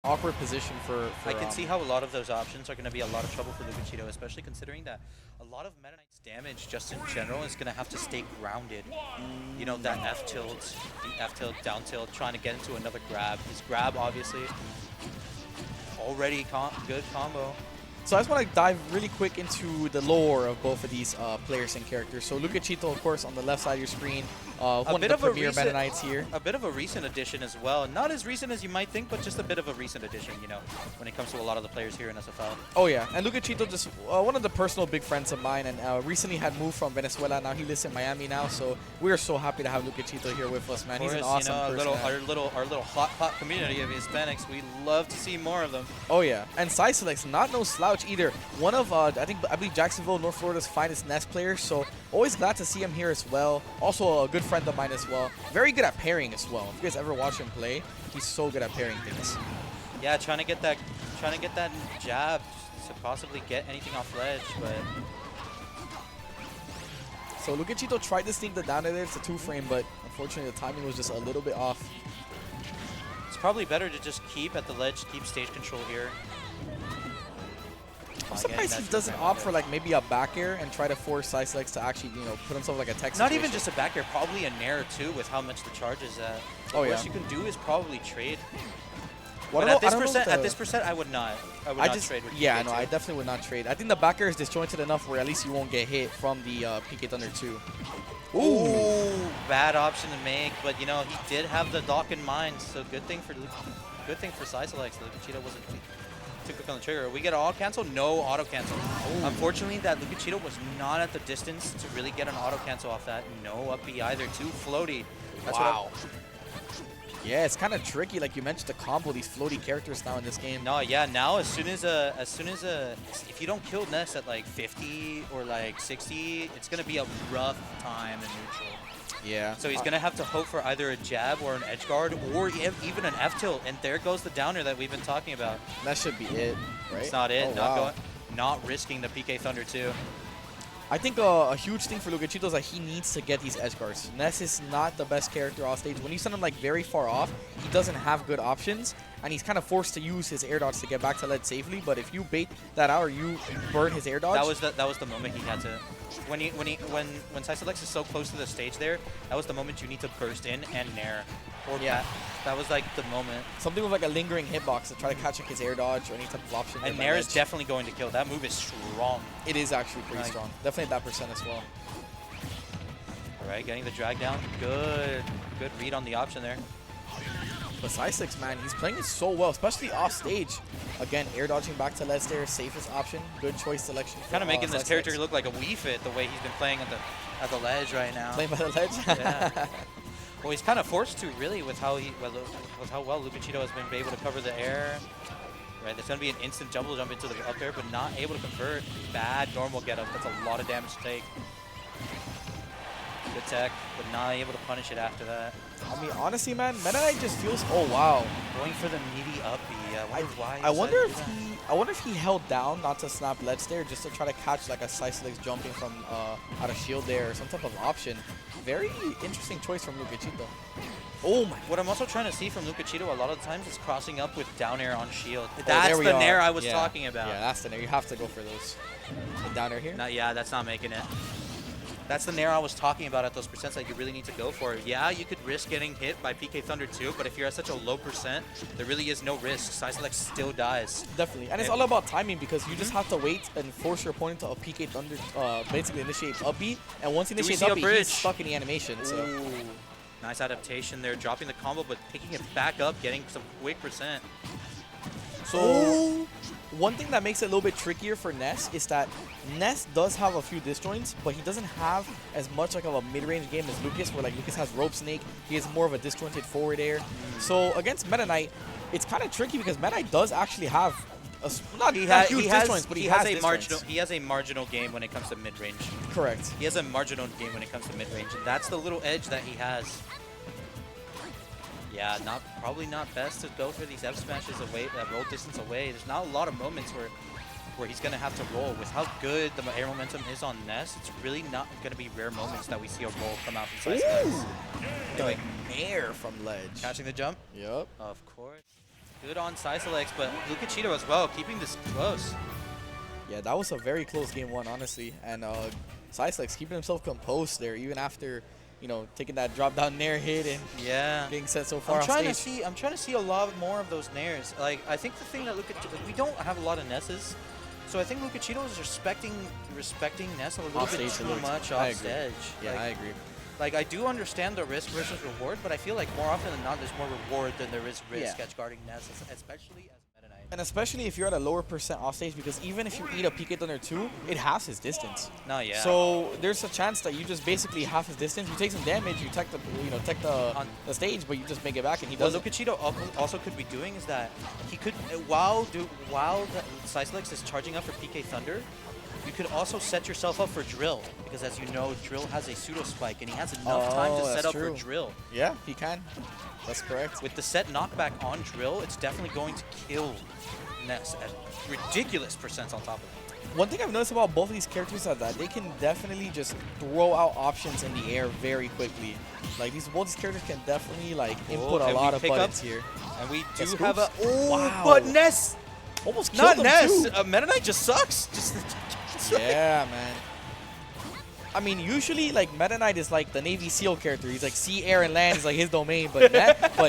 awkward position for I can see how a lot of those options are going to be a lot of trouble for Lukechito, especially considering that a lot of Meta Knight's damage just in general is going to have to stay grounded. You know, that F tilt, the F tilt, down tilt, trying to get into another grab. His grab, obviously, already good combo. So I just want to dive really quick into the lore of both of these players and characters. So Lukechito, of course, on the left side of your screen, one of the premier Meta Knights here. A bit of a recent addition as well. Not as recent as you might think, but just a bit of a recent addition, you know, when it comes to a lot of the players here in SFL. Oh, yeah. And Lukechito, just one of the personal big friends of mine, and recently had moved from Venezuela. Now he lives in Miami now, so we are so happy to have Lukechito here with us, man. He's an awesome person. Our little hot community of Hispanics, we love to see more of them. Oh, yeah. And Psysilex, not no slouch either. One of, I believe Jacksonville, North Florida's finest Ness players, so always glad to see him here as well. Also a good friend of mine as well. Very good at pairing as well. If you guys ever watch him play, he's so good at pairing things. Yeah, trying to get that jab to possibly get anything off ledge, but so Lukechito tried to sneak the down there. It's a 2-frame, but unfortunately the timing was just a little bit off. It's probably better to just keep at the ledge, keep stage control here. I'm surprised he doesn't opt for like maybe a back air and try to force Psysilex to actually, you know, put himself like a tech situation. Not even just a back air, probably a nair too with how much the charge is at. The worst you can do is probably trade. Well, at this percent, I would not. I would not trade with yeah, PK no, I definitely would not trade. I think the back air is disjointed enough where at least you won't get hit from the PK Thunder 2. Ooh, bad option to make, but you know he did have the dock in mind, so good thing for Psysilex. Lukechito wasn't too quick on the trigger. We get an auto cancel? No auto cancel. Ooh. Unfortunately, that Lukechito was not at the distance to really get an auto cancel off that. No up B either. Too floaty. That's wow. Yeah, it's kind of tricky, like you mentioned, to combo these floaty characters now in this game. No, yeah, now as soon as if you don't kill Ness at like 50 or like 60, it's gonna be a rough time in neutral. Yeah. So he's gonna have to hope for either a jab or an edge guard or even an F tilt, and there goes the downer that we've been talking about. That should be it, right? It's not it. Oh, not risking the PK Thunder 2. I think a huge thing for Lukechito is that he needs to get these edge guards. Ness is not the best character off stage. When you send him like very far off, he doesn't have good options, and he's kind of forced to use his air dodge to get back to lead safely. But if you bait that out or you burn his air dodge, that was the moment he had to. When Psysilex is so close to the stage there, that was the moment you need to burst in and nair. Or yeah, that was like the moment. Something with like a lingering hitbox to try to catch like his air dodge or any type of option. And nair is definitely going to kill. That move is strong. It is actually pretty strong. Definitely at that percent as well. All right, getting the drag down. Good read on the option there. But Psysilex, man, he's playing it so well, especially off stage. Again, air dodging back to ledge there, safest option. Good choice selection. Kind of making this character look like a Wii Fit the way he's been playing at the ledge right now. Playing by the ledge. Yeah. Well, he's kind of forced to really with how well Lukechito has been able to cover the air. Right, there's going to be an instant jump into the up air, but not able to convert. Bad normal getup. That's a lot of damage to take. Good tech, but not able to punish it after that. I mean, honestly, man, Meta Knight just feels. Oh wow, going for the meaty up B. I wonder if he held down not to snap ledge there, just to try to catch like a Psysilex jumping from out of shield there, or some type of option. Very interesting choice from Lukechito. Oh my! What I'm also trying to see from Lukechito a lot of the times is crossing up with down air on shield. That's the nair I was talking about. Yeah, that's the nair. You have to go for those. The down air here? Yeah, that's not making it. That's the nair I was talking about at those percents that you really need to go for. Yeah, you could risk getting hit by PK Thunder 2, but if you're at such a low percent, there really is no risk. Psysilex still dies. Definitely. And it's all about timing because you just have to wait and force your opponent to PK Thunder, basically initiate up B. And once he initiates up B, he's stuck in the animation. So. Nice adaptation there, dropping the combo, but picking it back up, getting some quick percent. So, one thing that makes it a little bit trickier for Ness is that Ness does have a few disjoints, but he doesn't have as much like of a mid-range game as Lucas, where like Lucas has rope snake. He has more of a disjointed forward air. So against Meta Knight, it's kind of tricky because Meta Knight does actually have he has a marginal game when it comes to mid-range. Correct. He has a marginal game when it comes to mid-range, and that's the little edge that he has. Yeah, probably not best to go for these F smashes away, roll distance away. There's not a lot of moments where he's gonna have to roll. With how good the air momentum is on Ness, it's really not gonna be rare moments that we see a roll come out from Psysilex. Doing air from ledge. Catching the jump? Yep. Of course. Good on Psysilex, but Lukechito as well, keeping this close. Yeah, that was a very close game one, honestly. And Psysilex keeping himself composed there, even after, you know, taking that drop down nair hit and getting set so far I'm off trying stage. to see a lot more of those nairs. Like, I think the thing that we don't have a lot of Nesses, so I think Lukechito is respecting Ness a little bit too much off stage. Yeah, like, I agree. Like, I do understand the risk versus reward, but I feel like more often than not, there's more reward than there is risk edge guarding Ness, especially as Meta Knight. And especially if you're at a lower percent off stage, because even if you eat a PK Thunder 2, it halves his distance. No, yeah. So there's a chance that you just basically half his distance. You take some damage, you tech the stage, but you just make it back, and he does. What Lukechito also could be doing is that he could, while the Psysilex is charging up for PK Thunder, you could also set yourself up for Drill, because as you know, Drill has a pseudo spike, and he has enough time to set up for Drill. Yeah, he can. That's correct. With the set knockback on Drill, it's definitely going to kill Ness at ridiculous percents on top of it. One thing I've noticed about both of these characters is that they can definitely just throw out options in the air very quickly. Like both these characters can definitely like input a lot of buttons here. And we do have a wow. But Ness almost killed him Ness. too. Meta Knight just sucks. Yeah, man. I mean, usually, like, Meta Knight is like the Navy SEAL character. He's like, sea, air, and land is like his domain. But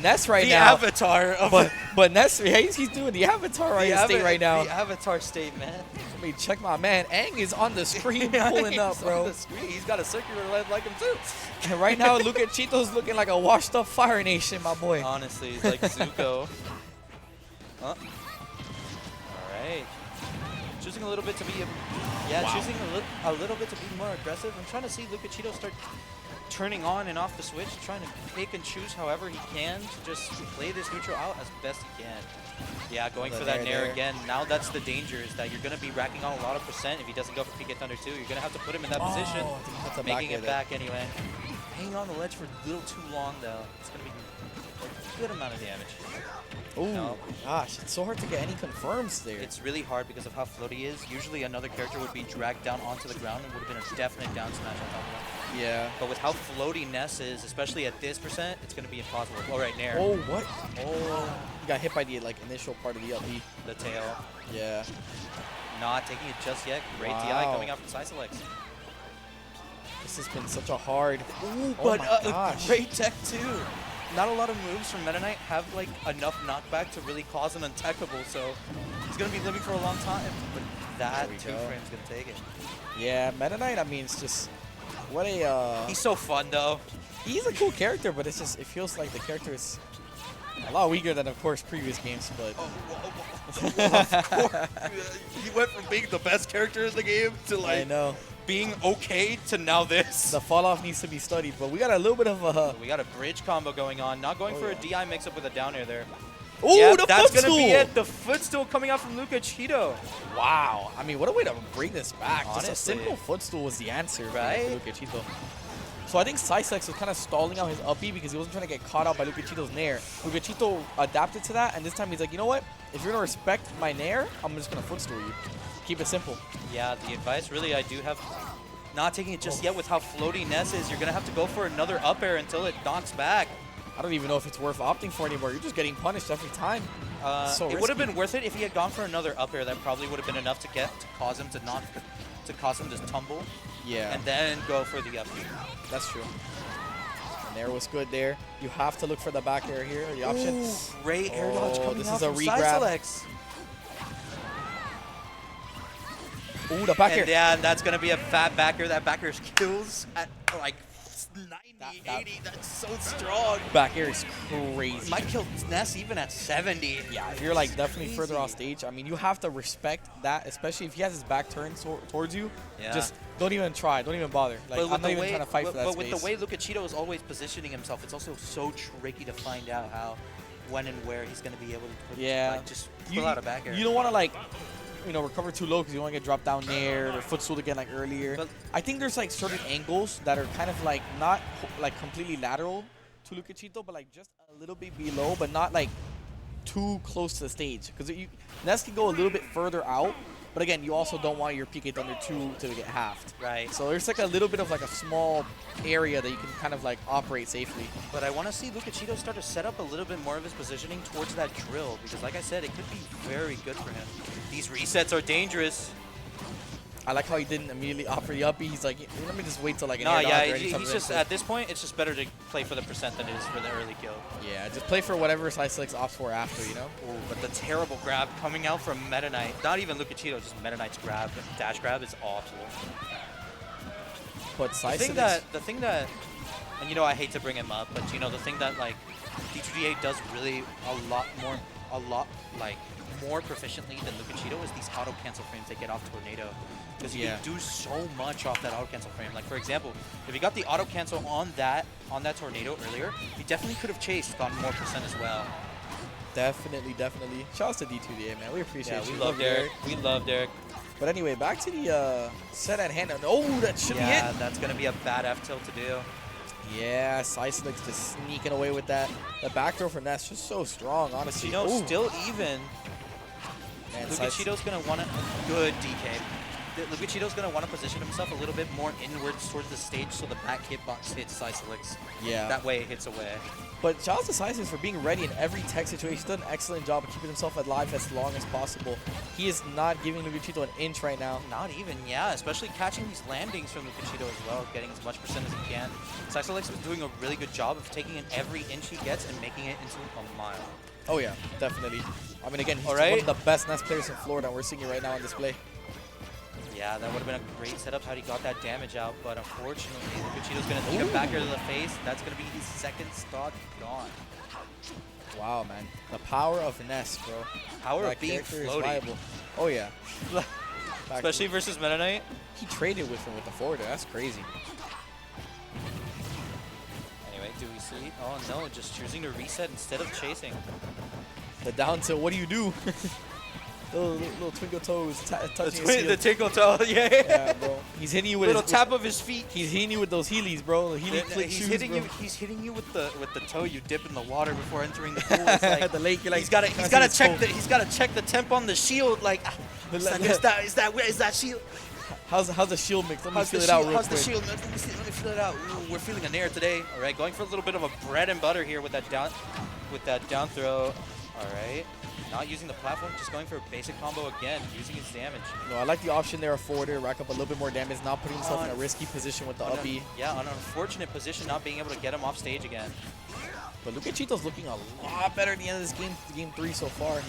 Ness right now. The avatar of but Ness, he's doing the avatar state right now. The avatar state, man. Let me check my man. Aang is on the screen pulling up, bro. He's got a circular leg like him, too. And right now, Lukechito's looking like a washed up Fire Nation, my boy. Honestly, he's like Zuko. All right. Choosing a little bit to be, choosing a little bit to be more aggressive. I'm trying to see Lukechito start turning on and off the switch, trying to pick and choose however he can to just play this neutral out as best he can. Yeah, going for that nair again. Now that's the danger, is that you're going to be racking on a lot of percent if he doesn't go for PK Thunder 2. You're going to have to put him in that position, making it back anyway. Hanging on the ledge for a little too long, though. It's going to be a good amount of damage. Oh, no. Gosh, it's so hard to get any confirms there. It's really hard because of how floaty he is. Usually another character would be dragged down onto the ground and would have been a definite down smash on top of him. Yeah. But with how floaty Ness is, especially at this percent, it's going to be impossible. All right, nair. Oh, what? Oh. He got hit by the like initial part of the up B. The tail. Yeah. Not taking it just yet. Great DI coming out from Psysilex. This has been such a hard. Ooh, but great tech too. Not a lot of moves from Meta Knight have like enough knockback to really cause him untechable, so he's gonna be living for a long time. But that two frame's gonna take it. Yeah, Meta Knight, I mean, it's just what a. He's so fun though. He's a cool character, but it's just it feels like the character is a lot weaker than, of course, previous games. But he went from being the best character in the game to like. I know. Being okay to now this. The fall off needs to be studied, but we got a little bit of a. We got a bridge combo going on. Not going for a DI mix up with a down air there. Ooh, yeah, the that's footstool. gonna be it. The footstool coming out from Lukechito. Wow. I mean, what a way to bring this back. Honestly. Just a simple footstool was the answer, right? For Lukechito. So I think Psysilex was kind of stalling out his up B because he wasn't trying to get caught out by Lukechito's nair. Lukechito adapted to that, and this time he's like, you know what? If you're gonna respect my nair, I'm just gonna footstool you. Keep it simple. Yeah, the advice really I do have. Not taking it just yet with how floaty Ness is. You're going to have to go for another up air until it knocks back. I don't even know if it's worth opting for anymore. You're just getting punished every time. It would have been worth it if he had gone for another up air. That probably would have been enough to cause him to tumble. Yeah. And then go for the up air. That's true. And air was good there. You have to look for the back air here. The option. Ooh, great air dodge coming this out is a from re-grab. Psysilex. Ooh, the back air. Yeah, that's going to be a fat backer. That backer kills at like 90, 80. That's so strong. Back air is crazy. Might kill Ness even at 70. Yeah, if you're like definitely further off stage, I mean, you have to respect that, especially if he has his back turned towards you. Yeah. Just don't even try. Don't even bother. Like, I'm not even trying to fight for that But space. with the way Lukechito is always positioning himself, it's also so tricky to find out how, when and where he's going to be able to just pull out a back air. You don't want to like, recover too low because you don't want to get dropped down there or footstool again like earlier. But I think there's like certain angles that are kind of like not like completely lateral to Lukechito, but like just a little bit below, but not like too close to the stage. Because Ness can go a little bit further out, But again, you also don't want your PK Thunder 2 to get halved. Right. So there's like a little bit of like a small area that you can kind of like operate safely. But I want to see Lukechito start to set up a little bit more of his positioning towards that drill, because like I said, it could be very good for him. These resets are dangerous. I like how he didn't immediately offer the uppie. He's like, let me just wait till like an No, air dodge yeah, or anything. he's just, at this point, it's just better to play for the percent than it is for the early kill. Yeah, just play for whatever Psysilex opts for after, you know? Ooh, but the terrible grab coming out from Meta Knight, not even Lukechito, just Meta Knight's grab, dash grab is awful. But The thing that, and you know I hate to bring him up, but you know the thing that like D2DA does really a lot more proficiently than Lukechito is these auto cancel frames they get off Tornado. Because he can do so much off that auto cancel frame. Like for example, if he got the auto cancel on that Tornado earlier, he definitely could have chased, gotten more percent as well. Definitely. Shout out to D2DA, man. We appreciate you. We love Derek. We love Derek. But anyway, back to the set at hand. Oh, that should be it. Yeah, that's going to be a bad F tilt to do. Yeah, Psysilex just sneaking away with that. The back throw from Ness just so strong, honestly. You know, still even. Man, Lukechito's going to want a good DK. Lukechito's going to want to position himself a little bit more inwards towards the stage so the back hitbox hits Psysilex. Yeah. That way it hits away. But shout out to Psysilex for being ready in every tech situation. He's done an excellent job of keeping himself alive as long as possible. He is not giving Lukechito an inch right now. Not even, yeah. Especially catching these landings from Lukechito as well, getting as much percent as he can. Psysilex is doing a really good job of taking in every inch he gets and making it into a mile. Oh yeah, definitely. I mean, again, he's one of the best Ness players in Florida. We're seeing it right now on display. Yeah, that would have been a great setup had he got that damage out, but unfortunately, Lukechito's going to take a backer to the face. That's going to be his second stock gone. Wow, man. The power of Ness, bro. Power of being floaty. Oh, yeah. Especially versus Meta Knight. He traded with him with the forwarder. That's crazy. Anyway, do we see? Oh, no, just choosing to reset instead of chasing. The down tilt, what do you do? little twinkle toes touching his heel. The twinkle toe, yeah. Yeah, bro. He's hitting you with little tap of his feet. He's hitting you with those Heelys, bro. The Heely click shoes, bro. He's hitting you with the toe you dip in the water before entering the pool. It's like, the lake, you're like, he's got to check the temp on the shield. Like, is that shield? How's the shield mix? Let me feel it out real quick. How's the shield mix? Let me feel it out. Ooh, we're feeling a nair today. All right, going for a little bit of a bread and butter here with that down throw. All right. Not using the platform, just going for a basic combo again, using his damage. No, I like the option there of forwarder, rack up a little bit more damage, not putting himself in a risky position with the uppie. Yeah, an unfortunate position, not being able to get him off stage again. But Lukechito's looking a lot better at the end of this game 3 so far.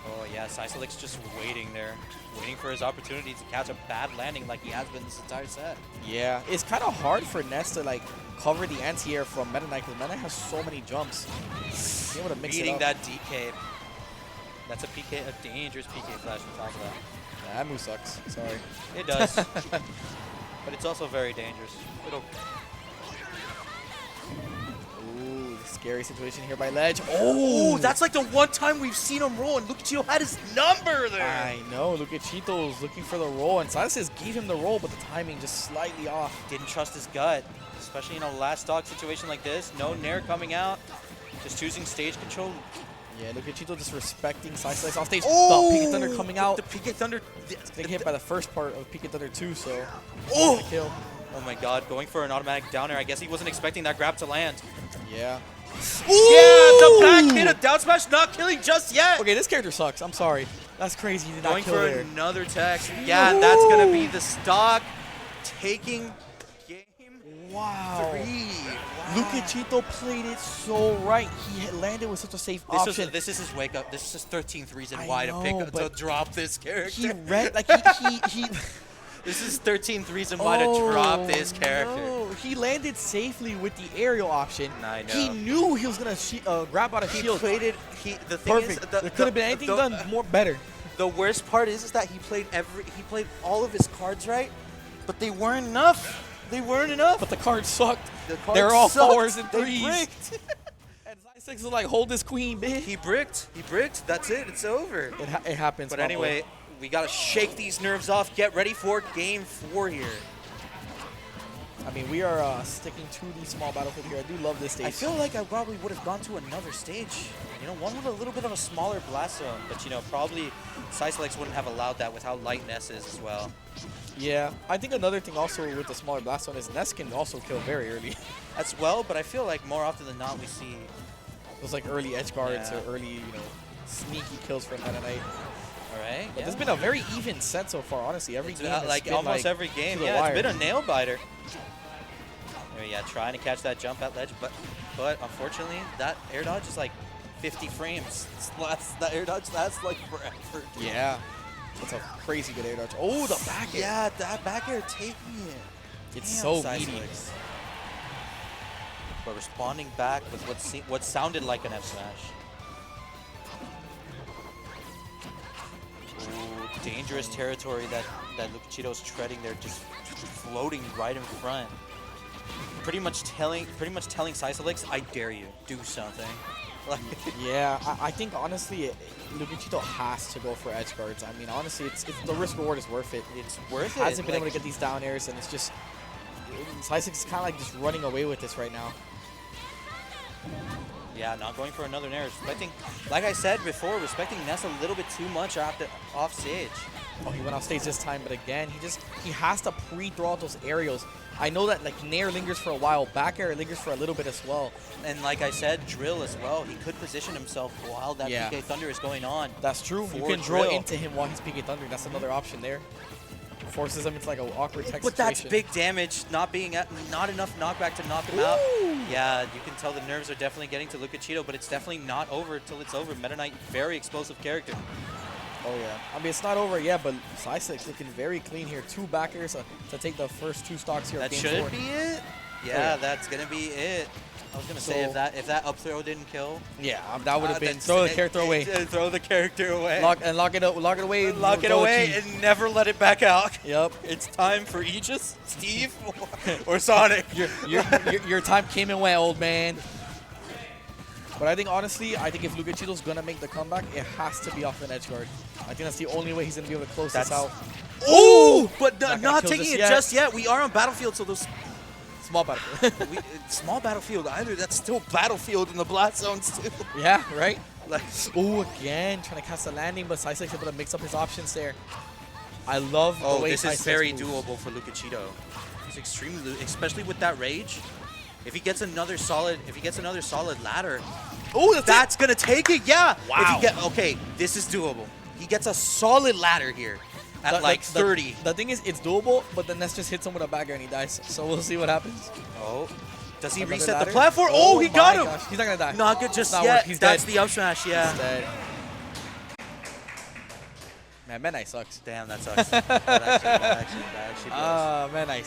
Oh yeah, Psysilex just waiting there, waiting for his opportunity to catch a bad landing like he has been this entire set. Yeah, it's kind of hard for Ness to like cover the anti-air from Meta Knight because Meta Knight has so many jumps. Be able to mix Beating it up. that DK. That's a dangerous PK flash on top of that. Yeah, that move sucks. Sorry. It does. But it's also very dangerous. Ooh, scary situation here by Ledge. Oh, that's like the one time we've seen him roll, and Lukechito had his number there. I know. Lukechito's looking for the roll, and Psysilex gave him the roll, but the timing just slightly off. Didn't trust his gut, especially in a last stock situation like this. No nair coming out, just choosing stage control. Yeah, Lukechito just respecting Psysilex off stage. Oh, the PK Thunder coming out. The PK Thunder. It's getting hit by the first part of PK Thunder 2, so kill. Oh my god, going for an automatic down air. I guess he wasn't expecting that grab to land. Yeah. Ooh! Yeah, the back hit, a down smash, not killing just yet. Okay, this character sucks. I'm sorry. That's crazy. He did not kill there. Going for another tech. Yeah, that's going to be the stock. Taking game 3. Wow. Wow. Lukechito played it so right. He landed with such a safe option. This is his wake up. This is his 13th reason why to drop this character. He read like he This is 13th reason why to drop this character. No. He landed safely with the aerial option. I know. He knew he was gonna grab out a shield. Played it. The thing perfect. Is, there could have been anything done more better. The worst part is that he played all of his cards right, but they weren't enough. They weren't enough. But the cards sucked. They're all sucked. 4s and 3s. They bricked. And Psysilex is like, hold this queen, bitch. He bricked. That's it. It's over. It happens. But anyway, we got to shake these nerves off. Get ready for game 4 here. I mean, we are sticking to the small battlefield here. I do love this stage. I feel like I probably would have gone to another stage. You know, one with a little bit of a smaller blast zone, but you know, probably Psysilex wouldn't have allowed that with how light Ness is as well. Yeah, I think another thing also with the smaller blast zone is Ness can also kill very early. As well, but I feel like more often than not we see Those like early edge guards Yeah. or early, you know, sneaky kills from Meta Knight. all right. But There's been a very even set so far, honestly. Every It's game about, has like been, almost like, every game. to the Yeah, wire. it's been a nail biter. There, yeah, trying to catch that jump at ledge, but unfortunately that air dodge is like 50 frames. That air dodge lasts like forever. Yeah, that's a crazy good air dodge. Oh, the back air. Yeah, that back air taking it. It's Damn, so meaty. Psysilex. But responding back with what sounded like an F smash. Ooh, dangerous territory that Lukechito's treading there, just floating right in front. Pretty much telling Psysilex, I dare you, do something. Like, Yeah, I think honestly, Lukechito has to go for edge guards. I mean, honestly, it's the risk reward is worth it. it's worth it. Hasn't been like, able to get these down airs, and it's just Psysilex is kind of like just running away with this right now. Yeah, not going for another nair. Respecting, like I said before, respecting Ness a little bit too much off stage. Oh, he went off stage this time, but again, he has to pre-throw out those aerials. I know that like nair lingers for a while, back air lingers for a little bit as well. And like I said, drill as well. He could position himself while that Yeah. PK Thunder is going on. That's true. You For can draw drill. into him while he's PK Thunder. That's another option there. Forces him into like an awkward tech But that's situation. big damage, not enough knockback to knock him out. Ooh. Yeah, you can tell the nerves are definitely getting to Lukechito, but it's definitely not over till it's over. Meta Knight, very explosive character. Oh yeah. I mean, it's not over yet, but Psysilex looking very clean here. 2 back airs to take the first 2 stocks here. That of game should 4. be it. Oh, Yeah, yeah. that's gonna be it. I was gonna say So- if that up throw didn't kill, Yeah, that would have been that's throw the it. character away. Throw the character away. Lock it away. Lock it throw a away key. and never let it back out. Yep. It's time for Aegis, Steve, or Sonic. Your time came and went, old man. But I think, honestly, if Lukechito's going to make the comeback, it has to be off an edge guard. I think that's the only way he's going to be able to close this out. Ooh, but Not gonna not kill taking this it yet. just yet. We are on Battlefield, so those Small battle. small Battlefield either. That's still Battlefield in the blast zones too. Yeah, right? Like, Oh, again, trying to cast a landing, but Psysilex able to mix up his options there. I love the way this is Psysilex very moves. doable for Lukechito. He's extremely, especially with that rage. If he gets another solid ladder, Oh, that's gonna take it. Yeah. Wow. Okay, this is doable. He gets a solid ladder here at like 30. The thing is, it's doable, but then Ness just hits him with a bagger and he dies. So we'll see what happens. Oh, does he Another reset ladder? the platform? Oh, he got my him. gosh. He's not gonna die. Not good just Not yet. work. He's That's dead. the up smash. Yeah. He's dead. Man, Meta Knight sucks. Damn, that sucks. that actually blows. Meta Knight